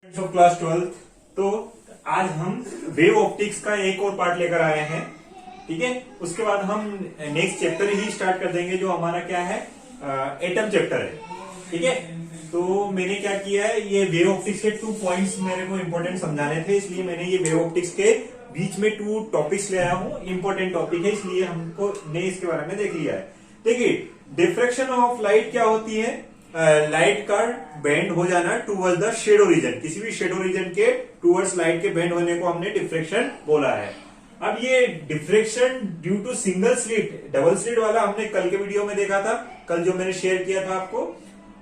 Of class 12। तो आज हम वेव ऑप्टिक्स का एक और पार्ट लेकर आए हैं। ठीक है, उसके बाद हम नेक्स्ट चैप्टर ही स्टार्ट कर देंगे जो हमारा क्या है, एटम चैप्टर है। ठीक है, तो मैंने क्या किया है, ये वेव ऑप्टिक्स के 2 पॉइंट्स मेरे को इंपॉर्टेंट समझाने थे, इसलिए मैंने ये वेव ऑप्टिक्स के बीच में 2 टॉपिक्स ले आया हूँ। इंपॉर्टेंट टॉपिक है, इसलिए हमको ने इसके बारे में देख लिया है। देखिए, डिफ्रैक्शन ऑफ लाइट क्या होती है, लाइट का बेंड हो जाना टूवर्ड्स द शेडो रीजन, किसी भी शेडो रीजन के टूवर्ड्स लाइट के बेंड होने को हमने डिफ्रैक्शन बोला है। अब ये diffraction due to single slit, double slit वाला हमने कल के वीडियो में देखा था, कल जो मैंने शेयर किया था आपको।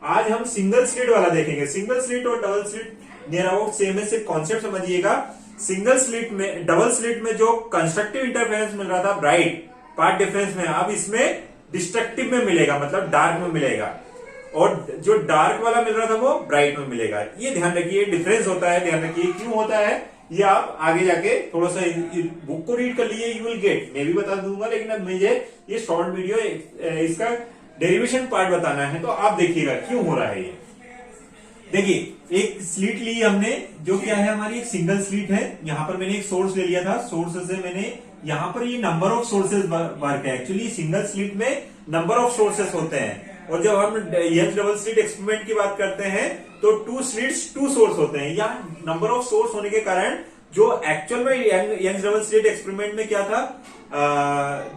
आज हम सिंगल स्लिट वाला देखेंगे। सिंगल स्लिट और double slit near about same है, सिर्फ कॉन्सेप्ट समझिएगा। सिंगल स्लिट में, डबल स्लिट में जो कंस्ट्रक्टिव इंटरफेरेंस मिल रहा था ब्राइट पार्ट डिफरेंस में, अब इसमें डिस्ट्रक्टिव में मिलेगा, मतलब डार्क में मिलेगा, और जो डार्क वाला मिल रहा था वो ब्राइट में मिलेगा। ये ध्यान रखिए, डिफरेंस होता है, ध्यान रखिए क्यों होता है। ये आप आगे जाके थोड़ा सा बुक को रीड कर लिए, यू विल गेट। मैं भी बता दूंगा, लेकिन अब मुझे ये शॉर्ट वीडियो इसका डेरिवेशन पार्ट बताना है, तो आप देखिएगा क्यों हो रहा है ये। देखिए, एक स्लिट ली हमने, जो क्या है हमारी एक सिंगल स्लिट है। यहां पर मैंने एक सोर्स ले लिया था, सोर्स से मैंने यहां पर ये नंबर ऑफ सोर्सेज वर्क है। एक्चुअली सिंगल स्लिट में नंबर ऑफ सोर्सेस होते हैं, और जब हम यंग डबल स्लिट एक्सपेरिमेंट की बात करते हैं तो 2 स्लिट्स 2 सोर्स होते हैं। यहाँ नंबर ऑफ सोर्स होने के कारण जो एक्चुअल में यंग डबल स्लिट एक्सपेरिमेंट में क्या था,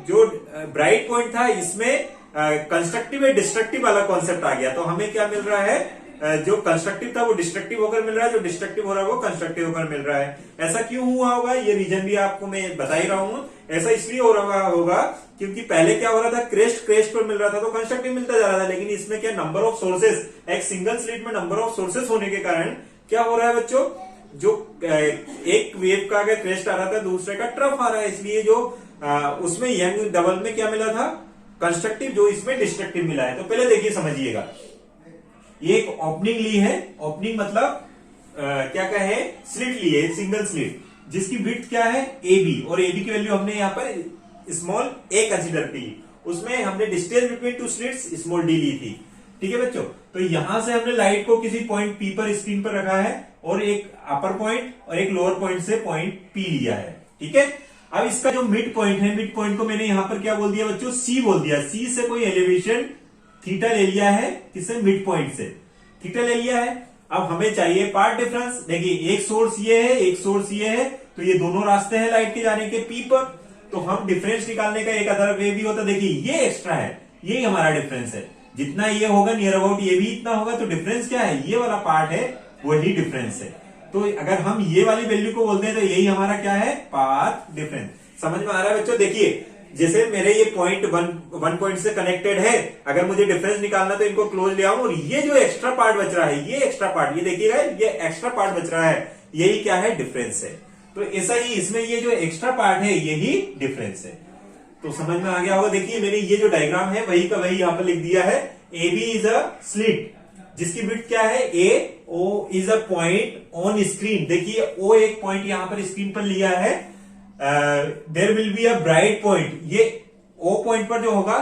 जो ब्राइट पॉइंट था, इसमें कंस्ट्रक्टिव या डिस्ट्रक्टिव वाला कॉन्सेप्ट आ गया। तो हमें क्या मिल रहा है, जो कंस्ट्रक्टिव था वो डिस्ट्रक्टिव होकर मिल रहा है, जो डिस्ट्रक्टिव हो रहा है वो कंस्ट्रक्टिव होकर मिल रहा है। ऐसा क्यों हुआ होगा, ये रीजन भी आपको मैं बता ही रहा हूं। ऐसा इसलिए हो रहा होगा क्योंकि पहले क्या हो रहा था, क्रेस्ट पर मिल रहा था तो कंस्ट्रक्टिव मिलता जा रहा था, लेकिन इसमें क्या नंबर ऑफ सोर्सेस, एक सिंगल स्लिट में नंबर ऑफ सोर्सेस होने के कारण क्या हो रहा है बच्चों, जो एक वेव का अगर क्रेस्ट आ रहा था, दूसरे का ट्रफ आ रहा है, इसलिए जो उसमें यंग डबल में क्या मिला था, कंस्ट्रक्टिव, जो इसमें डिस्ट्रक्टिव मिला है। तो पहले देखिए, समझिएगा। ये एक ओपनिंग ली है, ओपनिंग मतलब क्या कहे, स्लिट ली है, सिंगल स्लिट, जिसकी विड्थ क्या है AB, और AB की वैल्यू हमने यहाँ पर स्मॉल a कंसिडर की। उसमें हमने distance between 2 slits small d ली थी। ठीक है बच्चों, तो यहां से हमने लाइट को किसी पॉइंट P पर स्क्रीन पर रखा है, और एक अपर पॉइंट और एक लोअर पॉइंट से पॉइंट P लिया है। ठीक है, अब इसका जो मिड पॉइंट है, मिड पॉइंट को मैंने यहां पर क्या बोल दिया बच्चों, C बोल दिया। C से कोई एलिवेशन थीटा ले लिया है, किससे, मिड पॉइंट से थीटा ले लिया है। अब हमें चाहिए पार्ट डिफरेंस। देखिए, एक सोर्स ये है, एक सोर्स ये है, तो ये दोनों रास्ते हैं लाइट के जाने के P पर, तो हम डिफरेंस निकालने का एक अदर वे भी होता है। देखिए, ये एक्स्ट्रा है, यही हमारा डिफरेंस है। जितना ये होगा नियर अबाउट ये भी इतना होगा, तो डिफरेंस क्या है, ये वाला पार्ट है, वही डिफरेंस है। तो अगर हम ये वाली वैल्यू को बोलते हैं तो यही हमारा क्या है, पाथ डिफरेंस। समझ में आ रहा है बच्चों। देखिए, जैसे मेरे ये पॉइंट वन पॉइंट से कनेक्टेड है, अगर मुझे डिफरेंस निकालना तो इनको क्लोज ले आऊं, और ये जो एक्स्ट्रा पार्ट बच रहा है, ये एक्स्ट्रा पार्ट, ये देखिएगा, ये एक्स्ट्रा पार्ट बच रहा है, यही क्या है, डिफरेंस है। तो ऐसा ही इसमें ये जो एक्स्ट्रा पार्ट है, यही डिफरेंस है। तो समझ में आ गया होगा। देखिए, मैंने ये जो डायग्राम है वही का वही यहां पर लिख दिया है। AB इज अ स्लिट, जिसकी विड्थ क्या है A, O is a point on screen. देखिए, O एक पॉइंट यहां पर स्क्रीन पर लिया है। There will be a bright point, ये O पॉइंट पर जो होगा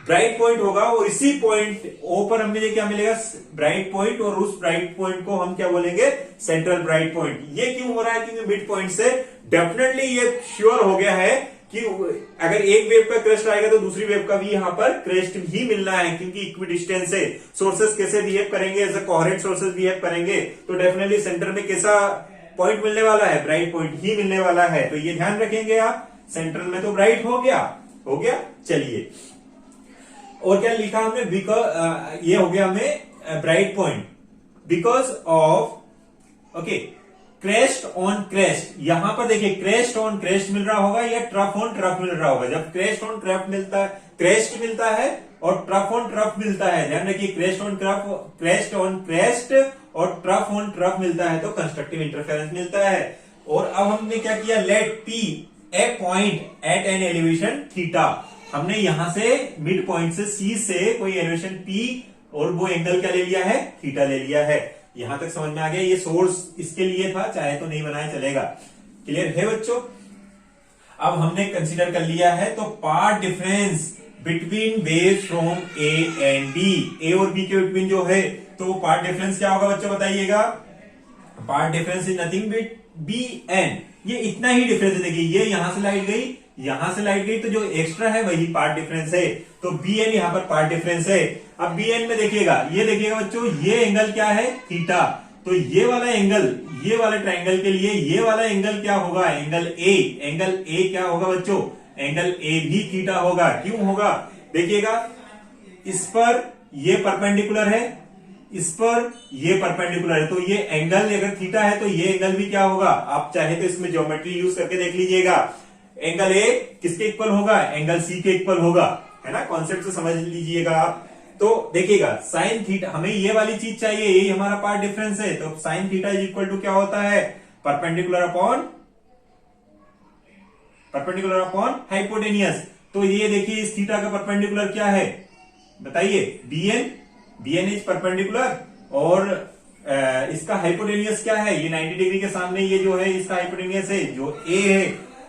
ब्राइट पॉइंट होगा, और इसी पॉइंट O पर हमें क्या मिलेगा, ब्राइट पॉइंट, और उस ब्राइट पॉइंट को हम क्या बोलेंगे, सेंट्रल ब्राइट पॉइंट। ये क्यों हो रहा है, क्योंकि मिड पॉइंट से डेफिनेटली ये श्योर हो गया है कि अगर एक वेव का क्रेस्ट आएगा तो दूसरी वेव का भी यहां पर क्रेस्ट ही मिलना है, क्योंकि इक्वी डिस्टेंस है। सोर्सेस कैसे बिहेव करेंगे, as a coherent sources behave करेंगे, तो डेफिनेटली सेंटर में कैसा पॉइंट मिलने वाला है, ब्राइट पॉइंट ही मिलने वाला है। तो ये ध्यान रखेंगे आप। सेंट्रल में तो ब्राइट हो गया। चलिए, और क्या लिखा हमने, बिकॉज ये हो गया हमें bright point, because of, okay, crest on crest. यहां पर देखिए, क्रेस्ट ऑन क्रेस्ट मिल रहा होगा या ट्रफ ऑन ट्रफ मिल रहा होगा। जब क्रेस्ट ऑन ट्रफ मिलता है, क्रेस्ट मिलता है, और ट्रफ ऑन ट्रफ मिलता है, ध्यान रखिए, क्रेस्ट ऑन क्रेस्ट और ट्रफ ऑन ट्रफ मिलता है तो कंस्ट्रक्टिव इंटरफेरेंस मिलता है। और अब हमने क्या किया, let P a point at an elevation theta. हमने यहां से मिड पॉइंट से C से कोई एलिवेशन P, और वो एंगल क्या ले लिया है, थीटा ले लिया है। यहां तक समझ में आ गया। ये सोर्स इसके लिए था, चाहे तो नहीं बनाया चलेगा। क्लियर है बच्चों। अब हमने कंसीडर कर लिया है, तो path difference between wave from A and B, A और B के बिटवीन जो है, तो पार्ट डिफरेंस क्या होगा बच्चों, बताइएगा। Path difference is nothing but b n, ये इतना ही डिफरेंस है। देखिए ये यहां से लाइट गई, यहां से लाइट गई, तो जो एक्स्ट्रा है वही पार्ट डिफरेंस है। तो बी एन यहाँ पर पार्ट डिफरेंस है। अब बी एन में देखिएगा, ये देखिएगा बच्चों, ये एंगल क्या है, थीटा। तो ये वाला एंगल, ये वाले ट्राइंगल के लिए ये वाला एंगल क्या होगा, एंगल ए। एंगल ए क्या होगा बच्चों, एंगल ए भी थीटा होगा। क्यों होगा, देखिएगा, इस पर ये परपेंडिकुलर है, इस पर ये परपेंडिकुलर है, तो ये एंगल अगर थीटा है तो ये एंगल भी क्या होगा। आप चाहे तो इसमें ज्योमेट्री यूज करके देख लीजिएगा। एंगल ए किसके इक्वल होगा, एंगल सी के इक्वल होगा, है ना। कॉन्सेप्ट से समझ लीजिएगा आप। तो देखिएगा साइन थीटा, हमें ये वाली चीज चाहिए, यही हमारा पार्ट डिफरेंस है। तो sine theta is equal to क्या होता है, परपेंडिकुलर अपॉन हाइपोटेनियस। तो ये देखिए इस थीटा का परपेंडिकुलर क्या है, बताइए, बी एन इज परपेंडिकुलर, और इसका हाइपोटेनियस क्या है, ये 90 डिग्री के सामने ये जो है इसका हाइपोटेनियस है जो ए है।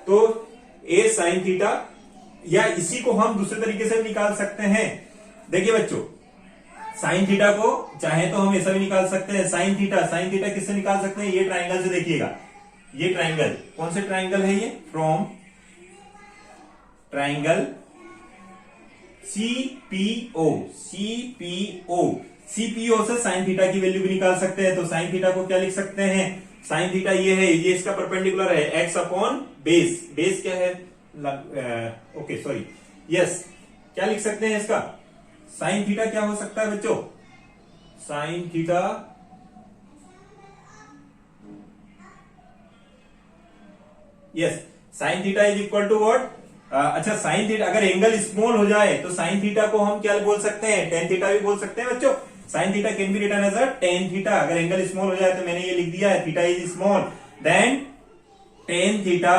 तो ए साइन थीटा, या इसी को हम दूसरे तरीके से निकाल सकते हैं। देखिए बच्चों, साइन थीटा को चाहे तो हम ऐसा भी निकाल सकते हैं, साइन थीटा किससे निकाल सकते हैं, ये ट्राइंगल से। देखिएगा ये ट्राइंगल कौन से ट्राइंगल है, ये फ्रॉम ट्राइंगल सीपीओ से साइन थीटा की वैल्यू भी निकाल सकते हैं। तो साइन थीटा को क्या लिख सकते हैं, साइन थीटा ये है, ये इसका परपेंडिकुलर है, एक्स अपॉन बेस। बेस क्या है, ओके सॉरी, यस, क्या लिख सकते हैं इसका, साइन थीटा क्या हो सकता है बच्चों, sine theta yes, sine theta is equal to what, अच्छा साइन थीटा, अगर एंगल स्मॉल हो जाए तो साइन थीटा को हम क्या बोल सकते हैं, टेन थीटा भी बोल सकते हैं बच्चों। Sine theta can be written as a tan theta. अगर एंगल स्मॉल हो जाए तो मैंने ये लिख दिया है, theta is small, then tan theta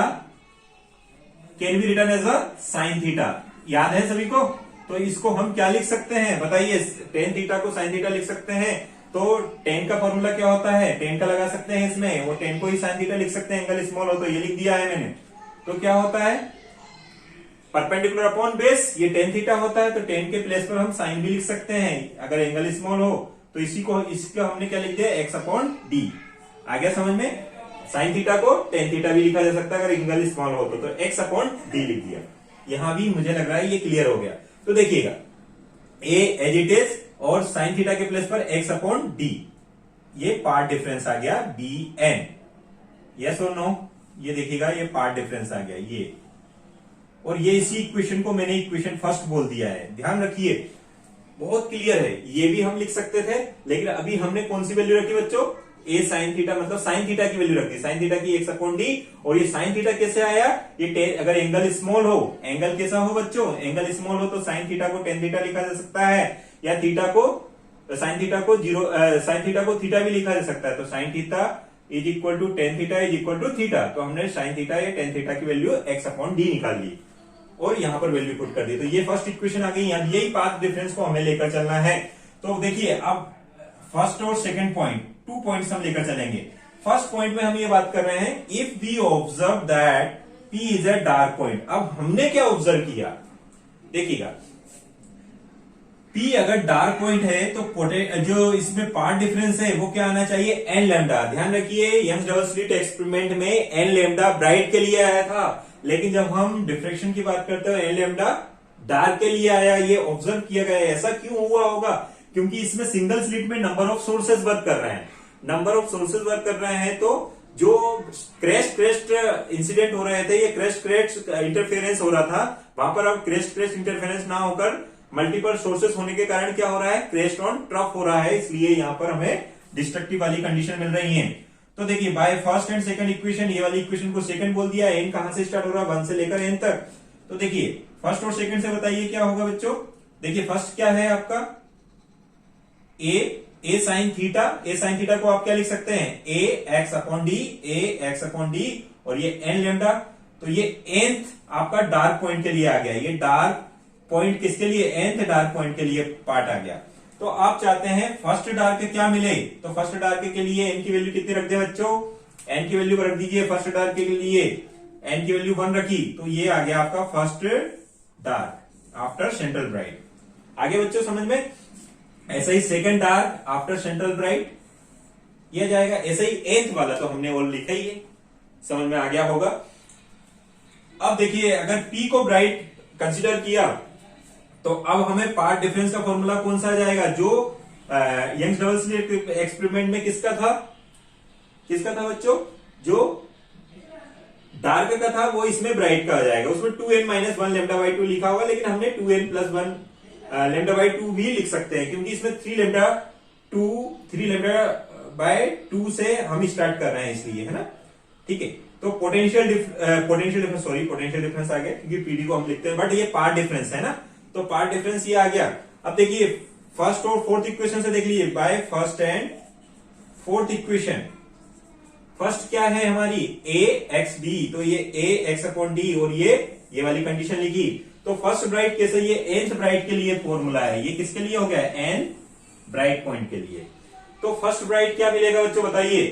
can be written as a sine theta. याद है सभी को। तो इसको हम क्या लिख सकते हैं, बताइए, टेन थीटा को साइन थीटा लिख सकते हैं। तो टेन का फॉर्मूला क्या होता है, टेन का लगा सकते हैं इसमें, वो टेन को ही साइन थीटा लिख सकते हैं, एंगल स्मॉल हो तो, ये लिख दिया है मैंने। तो क्या होता है, परपेंडिकुलर अपॉन बेस, ये टेन थीटा होता है, तो टेन के प्लेस पर हम साइन भी लिख सकते हैं अगर एंगल स्मॉल हो। तो इसको हमने क्या लिख दिया, एक्स अपॉन डी। आ गया समझ में, साइन थीटा को टेन थीटा भी लिखा जा सकता है अगर एंगल स्मॉल हो तो एक्स अपॉन डी लिख दिया। यहां भी मुझे लग रहा है ये क्लियर हो गया। तो देखिएगा, ए एज इट इज, और साइन थीटा के प्लेस पर एक्स अपॉन डी, ये पार्ट डिफरेंस आ गया बी एन। यस और नो, ये देखिएगा ये पार्ट डिफरेंस आ गया ये, और ये इसी इक्वेशन को मैंने इक्वेशन फर्स्ट बोल दिया है। ध्यान रखिए, बहुत क्लियर है। ये भी हम लिख सकते थे, लेकिन अभी हमने कौन सी वैल्यू रखी बच्चों, ए साइन थीटा, मतलब साइन थीटा की वैल्यू रखी, साइन थीटा की एक्स अपॉन डी। और ये साइन थीटा कैसे आया, ये अगर एंगल स्मॉल हो, एंगल कैसा हो बच्चों, एंगल स्मॉल हो तो साइन थीटा को टेन थीटा लिखा जा सकता है, या थीटा को साइन थीटा को साइन थीटा को थीटा भी लिखा जा सकता है। तो sine theta is equal to tan theta is equal to theta. तो हमने साइन थीटा या टेन थीटा की वैल्यू एक्स अपॉन डी निकाल ली और यहां पर वैल्यू पुट कर दी। तो ये फर्स्ट इक्वेशन आ गई। यही पाथ डिफरेंस को हमें लेकर चलना है। तो देखिए, अब फर्स्ट और सेकंड पॉइंट, 2 पॉइंट्स हम लेकर चलेंगे। फर्स्ट पॉइंट में हम ये बात कर रहे हैं, if we observe that P is a dark point. अब हमने क्या ऑब्जर्व किया, देखिएगा, P अगर डार्क पॉइंट है तो जो इसमें पार्ट डिफरेंस है वो क्या आना चाहिए, एन लैम्डा। ध्यान रखिए, यंग्स डबल स्लिट एक्सपेरिमेंट में एन लैम्डा ब्राइट के लिए आया था, लेकिन जब हम डिफ्रेक्शन की बात करते हैं एन लैम्डा डार्क के लिए आया। ये ऑब्जर्व किया गया है। ऐसा क्यों हुआ होगा, क्योंकि इसमें सिंगल स्लिट में नंबर ऑफ सोर्सेज वर्क कर रहे हैं, नंबर ऑफ सोर्सेज वर्क कर रहे हैं। तो जो क्रेस्ट इंसिडेंट हो रहे थे, ये क्रेस्ट इंटरफेरेंस हो रहा था, वहां पर अब क्रेस्ट इंटरफेरेंस ना होकर मल्टीपल सोर्सेस होने के कारण क्या हो रहा है, क्रेस्ट ऑन ट्रफ हो रहा है, इसलिए यहां पर हमें डिस्ट्रक्टिव वाली कंडीशन मिल रही है। तो देखिए, by first and second equation, ये वाली इक्वेशन को सेकंड बोल दिया। एन कहां से स्टार्ट हो रहा है, 1 से लेकर एन तक। तो देखिए, फर्स्ट और सेकंड से बताइए क्या होगा बच्चों। देखिए, फर्स्ट क्या है आपका, ए साइन थीटा। ए साइन थीटा को आप क्या लिख सकते हैं, ए एक्स अपॉन डी, ए एक्स अपॉन डी, और ये एन लेमडा। तो ये nth आपका डार्क पॉइंट के लिए आ गया। ये डार्क पॉइंट किसके लिए, nth डार्क पॉइंट के लिए पार्ट आ गया। तो आप चाहते हैं फर्स्ट डार्क क्या मिले, तो फर्स्ट डार्क के लिए एन की वैल्यू कितनी रख दे बच्चों, एन की वैल्यू रख दीजिए। फर्स्ट डार्क के लिए एन की वैल्यू 1 रखी, तो ये आ गया आपका first dark after central bright. आगे बच्चों समझ में। ऐसा ही second dark after central bright, ये आ जाएगा। ऐसे ही nth वाला तो हमने और लिखा ही है, समझ में आ गया होगा। अब देखिए अगर p को ब्राइट कंसीडर किया तो अब हमें पार्ट डिफरेंस का फॉर्मूला कौन सा आ जाएगा, जो यंग्स डबल स्लिट एक्सपेरिमेंट में किसका था बच्चों, जो डार्क का था वो इसमें ब्राइट का आ जाएगा। उसमें 2n-1 λ/2 लिखा होगा, लेकिन हमने 2n+1 λ/2 भी लिख सकते हैं, क्योंकि इसमें 3 λ/2 से हम स्टार्ट कर रहे हैं, इसलिए, है ना। ठीक है, तो पोटेंशियल डिफरेंस आ गया, क्योंकि पीडी को हम लिखते हैं, बट ये पार्ट डिफरेंस है ना, तो पार्ट डिफरेंस ये आ गया। अब देखिए फर्स्ट और फोर्थ इक्वेशन से देख लीजिए, by first and fourth equation. First क्या है हमारी, a x d, तो ये a x/d और ये वाली कंडीशन लिखी। तो फर्स्ट ब्राइट कैसे, ये nth ब्राइट के लिए फॉर्मूला है, ये किसके लिए हो गया, n ब्राइट पॉइंट के लिए। तो फर्स्ट ब्राइट क्या मिलेगा बच्चों बताइए,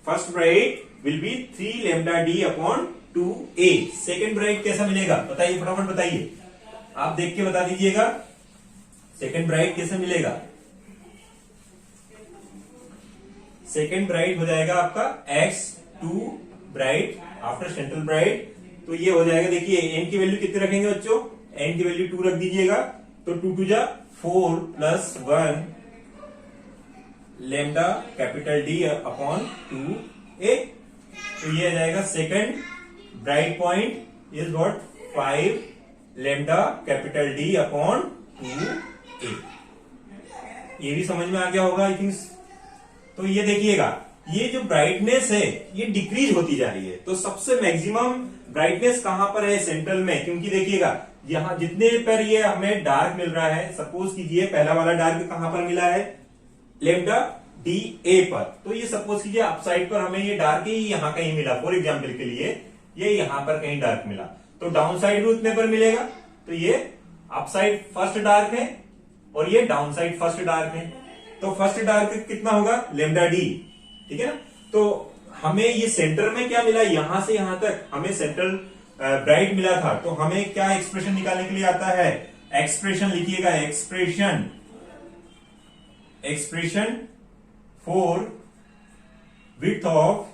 first bright will be 3 λd/2a। Second bright कैसा मिलेगा बताइए, फटाफट बताइए, आप देख के बता दीजिएगा, सेकेंड ब्राइट कैसे मिलेगा। सेकेंड ब्राइट हो जाएगा आपका x2 bright after central bright, तो ये हो जाएगा, देखिए n की वैल्यू कितने रखेंगे बच्चों, n की वैल्यू 2 रख दीजिएगा, तो 2 2 जा 4 + 1 λD/2a, तो ये आ जाएगा second bright point is what 5 λD/2a। ये भी समझ में आ गया होगा आई थिंक। तो ये देखिएगा, ये जो ब्राइटनेस है ये डिक्रीज होती जा रही है, तो सबसे मैक्सिमम ब्राइटनेस कहां पर है, सेंट्रल में, क्योंकि देखिएगा यहां जितने पर ये हमें डार्क मिल रहा है, सपोज कीजिए पहला वाला डार्क कहां पर मिला है, λDA पर, तो ये सपोज कीजिए अपसाइड पर हमें ये डार्क ही यहां कहीं मिला, फॉर एग्जाम्पल के लिए ये यहां पर कहीं डार्क मिला, तो डाउन साइड भी उतने पर मिलेगा, तो ये अपसाइड फर्स्ट डार्क है और ये डाउन साइड फर्स्ट डार्क है, तो फर्स्ट डार्क कितना होगा λD, ठीक है ना। तो हमें ये सेंटर में क्या मिला, यहां से यहां तक हमें सेंट्रल ब्राइट मिला था, तो हमें क्या एक्सप्रेशन निकालने के लिए आता है, एक्सप्रेशन लिखिएगा, expression for width of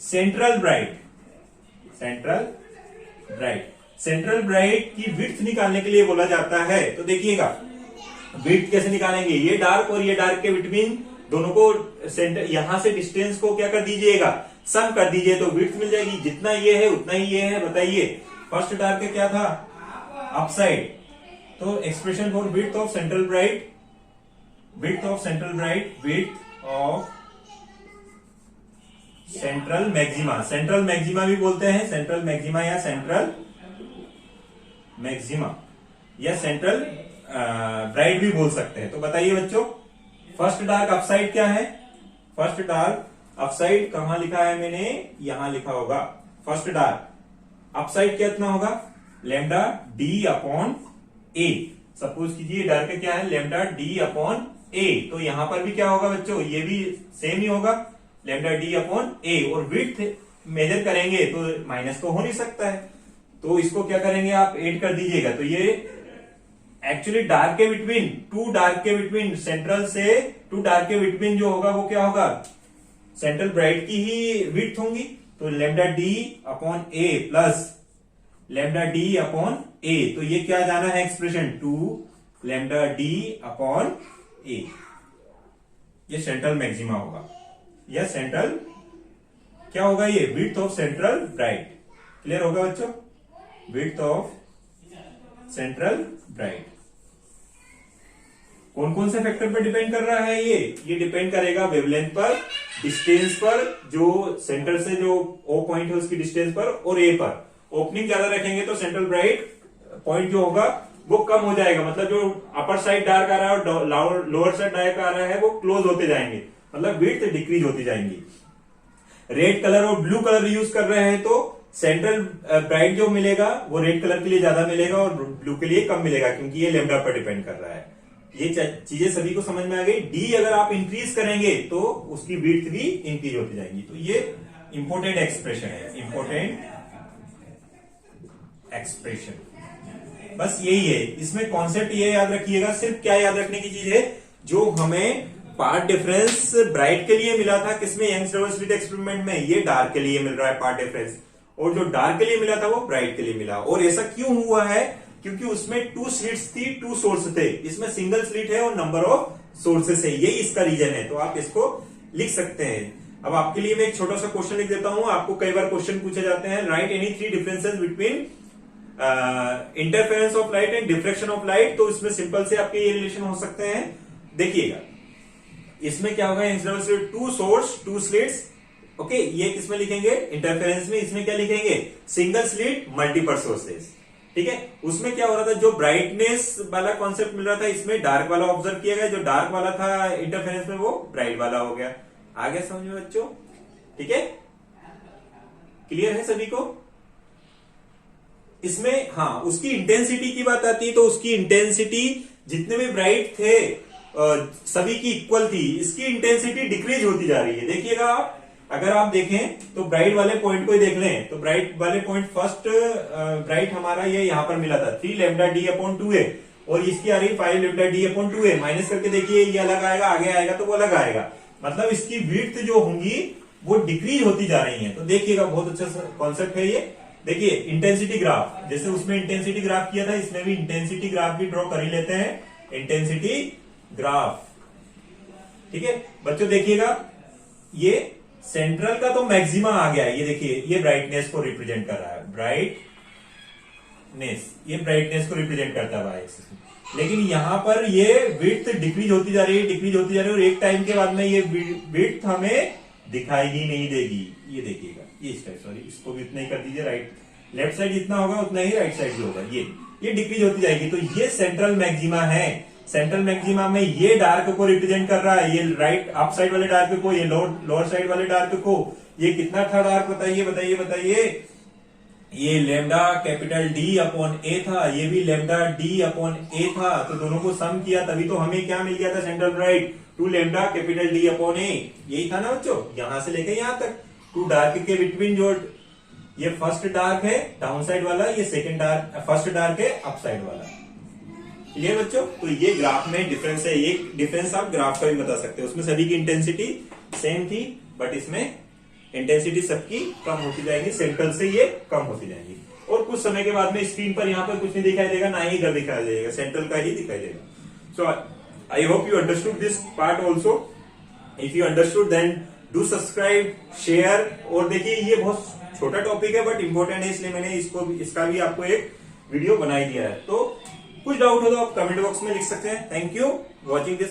central bright की विड्थ निकालने के लिए बोला जाता है। तो देखिएगा विड्थ कैसे निकालेंगे, ये डार्क और ये डार्क के बिटवीन दोनों को सेंटर, यहां से डिस्टेंस को क्या कर दीजिएगा, सम कर दीजिए, तो विड्थ मिल जाएगी, जितना ये है उतना ही ये है। बताइए फर्स्ट डार्क का क्या था, अपसाइड, तो expression for width of central bright width of central maxima भी बोलते हैं, सेंट्रल मैक्सिमा या सेंट्रल मैक्सिमा या सेंट्रल ब्राइट भी बोल सकते हैं। तो बताइए बच्चों, फर्स्ट डार्क अपसाइड क्या है, फर्स्ट डार्क अपसाइड कहां लिखा है मैंने, यहां लिखा होगा, फर्स्ट डार्क अपसाइड कितना होगा, λD/a। सपोज कीजिए डार्क क्या है, λD/a, तो यहां पर भी क्या होगा बच्चों, ये भी सेम ही होगा, λD/a, और विड्थ मेजर करेंगे तो माइनस तो हो नहीं सकता है, तो इसको क्या करेंगे आप ऐड कर दीजिएगा, तो ये एक्चुअली डार्क के बिटवीन, टू डार्क के बिटवीन, सेंट्रल से टू डार्क के बिटवीन जो होगा वो क्या होगा, सेंट्रल ब्राइट की ही विड्थ होंगी, तो λD/a प्लस λD/a, तो ये क्या जाना है एक्सप्रेशन 2 λD/a, ये सेंट्रल मैक्सिमा होगा, या सेंट्रल क्या होगा, ये width of central bright. Clear होगा बच्चों, विड्थ ऑफ सेंट्रल ब्राइट। कौन कौन से फैक्टर पर डिपेंड कर रहा है, ये डिपेंड करेगा वेवलेंथ पर, डिस्टेंस पर, जो सेंटर से जो ओ पॉइंट है उसकी डिस्टेंस पर, और ए पर। ओपनिंग ज्यादा रखेंगे तो सेंट्रल ब्राइट पॉइंट जो होगा वो कम हो जाएगा, मतलब जो अपर साइड डार्क आ रहा है और लोअर साइड डार्क आ रहा है वो क्लोज होते जाएंगे, मतलब विड्थ डिक्रीज होती जाएंगी। रेड कलर और ब्लू कलर यूज कर रहे हैं तो सेंट्रल ब्राइट जो मिलेगा वो रेड कलर के लिए ज्यादा मिलेगा और ब्लू के लिए कम मिलेगा, क्योंकि ये लेमडा पर डिपेंड कर रहा है। ये चीजें सभी को समझ में आ गई। डी अगर आप इंक्रीज करेंगे तो उसकी विड्थ भी इंक्रीज होती जाएंगी। तो ये इंपॉर्टेंट एक्सप्रेशन है, इंपॉर्टेंट एक्सप्रेशन, बस यही है। इसमें कॉन्सेप्ट ये याद रखिएगा, सिर्फ क्या याद रखने की चीज है, जो हमें पार्ट डिफरेंस ब्राइट के लिए मिला था किसमें, यंग्स डबल स्लिट एक्सपेरिमेंट में, ये डार्क के लिए मिल रहा है पार्ट डिफरेंस, और जो डार्क के लिए मिला था वो ब्राइट के लिए मिला। और ऐसा क्यों हुआ है, क्योंकि उसमें 2 स्लिट्स थी, 2 सोर्स थे, इसमें सिंगल स्लिट है और नंबर ऑफ सोर्सेस है, यही इसका रीजन है। तो आप इसको लिख सकते हैं। अब आपके लिए मैं एक छोटा सा क्वेश्चन लिख देता हूं, आपको कई बार क्वेश्चन पूछे जाते हैं, right any 3 differences between interference of light and diffraction of light. तो इसमें सिंपल से आपके ये रिलेशन हो सकते हैं। देखिएगा इसमें क्या होगा, 2 सोर्स 2 स्लिट्स, ओके, ये किसमें लिखेंगे, इंटरफेरेंस में। इसमें क्या लिखेंगे, सिंगल स्लिट मल्टीपल सोर्सेस, ठीक है। उसमें क्या हो रहा था, जो ब्राइटनेस वाला कॉन्सेप्ट मिल रहा था इसमें डार्क वाला ऑब्जर्व किया गया, जो डार्क वाला था इंटरफेरेंस में वो ब्राइट वाला हो गया। आ गया समझ में बच्चों, ठीक है, क्लियर है सभी को। इसमें हाँ उसकी इंटेंसिटी की बात आती है, तो उसकी इंटेंसिटी जितने भी ब्राइट थे सभी की इक्वल थी, इसकी इंटेंसिटी डिक्रीज होती जा रही है। देखिएगा आप, अगर आप देखें तो ब्राइट वाले पॉइंट को ही देख लें, तो ब्राइट वाले पॉइंट फर्स्ट ब्राइट हमारा ये यहां पर मिला था 3 लैम्डा डी अपॉन 2a, और इसकी आ रही 5 lambda D upon 2a। Minus करके देखिए ये अलग आएगा, आगे आएगा तो वो अलग आएगा, मतलब इसकी विड्थ जो होंगी वो डिक्रीज होती जा रही है। तो देखिएगा बहुत अच्छा कॉन्सेप्ट है ये। देखिए इंटेंसिटी ग्राफ, जैसे उसमें इंटेंसिटी ग्राफ किया था, इसमें भी इंटेंसिटी ग्राफ भी ड्रॉ कर ही लेते हैं, इंटेंसिटी ग्राफ, ठीक है बच्चों। देखिएगा ये सेंट्रल का तो मैक्सिमा आ गया है, ये देखिए ये ब्राइटनेस को रिप्रेजेंट कर रहा है, ब्राइटनेस, ये ब्राइटनेस को रिप्रेजेंट करता है वाई एक्सिस में। लेकिन यहां पर ये विड्थ डिक्रीज होती जा रही है, डिक्रीज होती जा रही है, और एक टाइम के बाद में ये विड्थ हमें दिखाई ही नहीं देगी। ये देखिएगा ये इस टाइप, सॉरी इसको भी उतना ही कर दीजिए, राइट लेफ्ट साइड जितना होगा उतना ही राइट साइड भी होगा, ये डिक्रीज होती जाएगी। तो ये सेंट्रल मैक्सिमा है, सेंट्रल मैक्सिमा में ये डार्क को रिप्रेजेंट कर रहा है, ये राइट अप साइड वाले डार्क को, ये लोअर साइड वाले डार्क को। ये कितना था डार्क, बताइए बताइए बताइए, ये लेमडा कैपिटल डी अपॉन ए था, ये भी लेमडा डी अपॉन ए था, तो दोनों को सम किया तभी तो हमें क्या मिल गया था, central bright 2 lambda capital D upon a, यही था ना बच्चों, यहां से लेके यहां तक 2 डार्क के बिटवीन, जो ये फर्स्ट डार्क है डाउन साइड वाला, ये सेकंड डार्क, फर्स्ट डार्क है अप साइड वाला, क्लियर बच्चों। तो ये ग्राफ में डिफरेंस है, ये डिफरेंस आप ग्राफ का भी बता सकते हो। उसमें सभी की इंटेंसिटी सेम थी, बट इसमें इंटेंसिटी सबकी कम होती जाएगी, सेंट्रल से ये कम होती जाएगी, और कुछ समय के बाद में स्क्रीन पर यहाँ पर कुछ नहीं दिखाई देगा, ना ही इधर दिखाई देगा, सेंट्रल का ही दिखाई देगा। So I hope you understood this part also. If you understood then do subscribe, share. और देखिए ये बहुत छोटा टॉपिक है बट इंपॉर्टेंट है, इसलिए मैंने इसका भी आपको एक वीडियो बनाई दिया है। तो कुछ डाउट हो तो आप कमेंट बॉक्स में लिख सकते हैं। Thank you watching this.